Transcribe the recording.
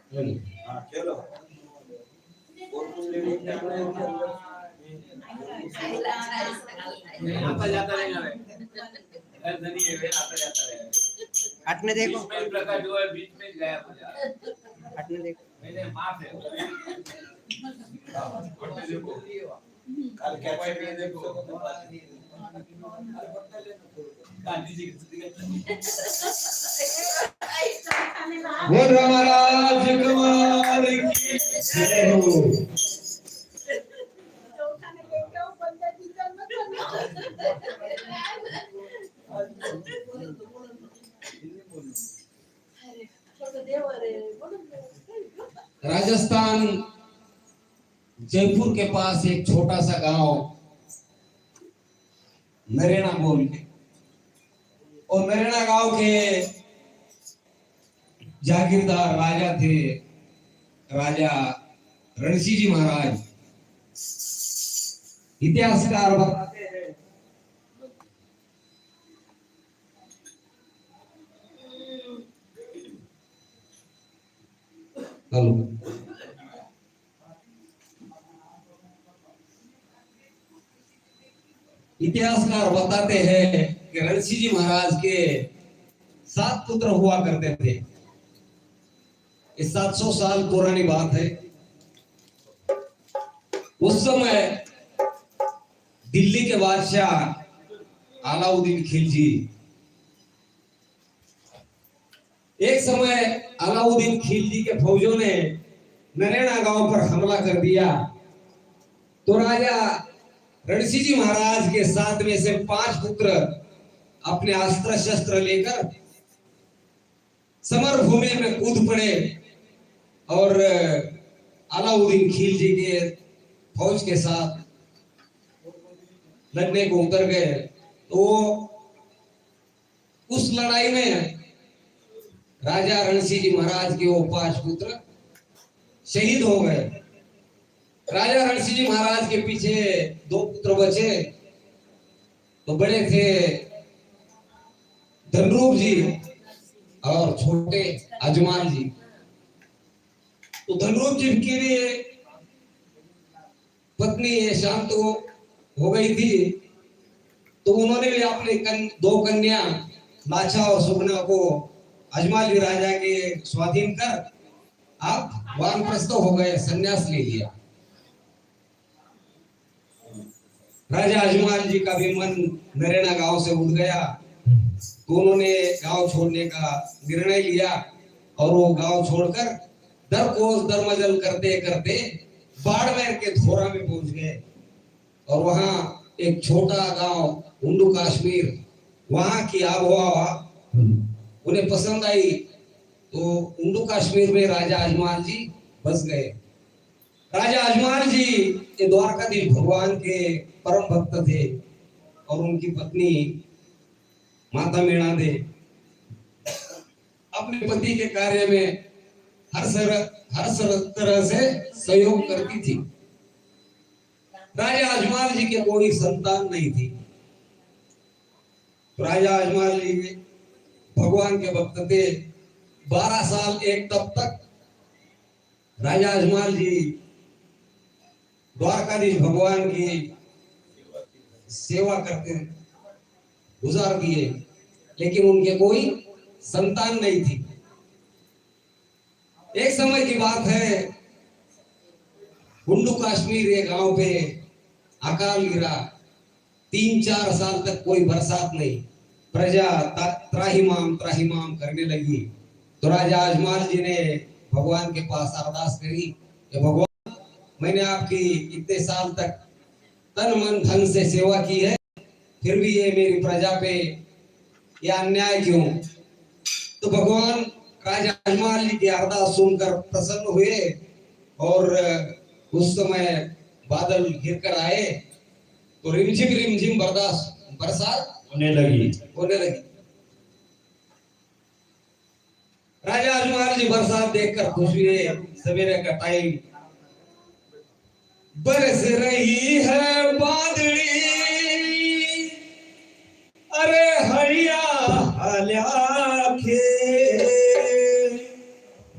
हाँ चलो आता जाता रहेगा हटने देखो, प्रकाश जो है बीच में गया हटने देखो। मैंने माफ है देखो कल क्या देखो गांधी जी वो महाराज कुमार की जय हो। राजस्थान जयपुर के पास एक छोटा सा गांव नरेना बोल के, और नरेना गांव के जागीरदार राजा थे राजा रणसिंह जी महाराज। इतिहासकार बताते हैं इतिहासकार बताते हैं कि रणसिंह जी महाराज के 7 पुत्र हुआ करते थे। इस 700 साल पुरानी बात है। उस समय दिल्ली के बादशाह अलाउद्दीन खिलजी, एक समय अलाउद्दीन खिलजी के फौजों ने नरेना गांव पर हमला कर दिया, तो राजा रणसिंह जी महाराज के 7 में से 5 पुत्र अपने अस्त्र शस्त्र लेकर समर भूमि में कूद पड़े और अलाउद्दीन खिलजी के फौज के साथ लड़ने को उतर गए। तो उस लड़ाई में राजा रणसिंह जी महाराज के वो 5 पुत्र शहीद हो गए। राजा रणसिंह जी महाराज के पीछे 2 पुत्र बचे। तो बड़े थे धनरूप जी और छोटे अजमान जी। तो धनरूप जी की पत्नी शांत हो गई थी, तो उन्होंने भी अपने 2 कन्या लाछा और सुगना को अजमाली राजा के स्वाधीन कर आप वानप्रस्थ हो गए, संन्यास ले लिया। राजा अजमाल जी का भी मन नरेना गांव से उठ गया, तो उन्होंने गांव छोड़ने का निर्णय लिया और वो गांव छोड़कर दरकोस दरमजल करते करते बाड़मेर के धोरा में पहुंच गए। और वहां एक छोटा गांव उंडू कश्मीर, वहां की आबोहवा उन्हें पसंद आई, तो उंडू कश्मीर में राजा अजमाल जी बस गए। राजा अजमाल जी ये द्वारकाधीश भगवान के परम भक्त थे और उनकी पत्नी माता मीणा दे अपने पति के कार्य में हर तरह से सहयोग करती थी। राजा अजमाल जी के कोई संतान नहीं थी। राजा अजमाल जी भगवान के भक्त थे। 12 साल एक तब तक राजा अजमाल जी द्वारकाधीश भगवान की सेवा करते गुजार दिए, लेकिन उनके कोई संतान नहीं थी। एक समय की बात है, उंडू कश्मीर ये गांव पे अकाल गिरा। 3-4 साल तक कोई बरसात नहीं, प्रजा त्राहिमाम त्राहिमाम करने लगी। तो राजा अजमाल जी ने भगवान के पास अरदास करी कि भगवान, मैंने आपकी इतने साल तक तन मन धन से सेवा की है, फिर भी ये मेरी प्रजा पे ये अन्याय क्यों? तो भगवान राजा अजमाल जी की अरदास सुनकर प्रसन्न हुए और उस समय बादल घिर कर आए, तो रिमझिम बरसात होने लगी। राजा अजमाल जी बरसात देखकर खुश हुए। सवेरे का टाइम, बरस रही है बादली, अरे हरिया हल्या खेत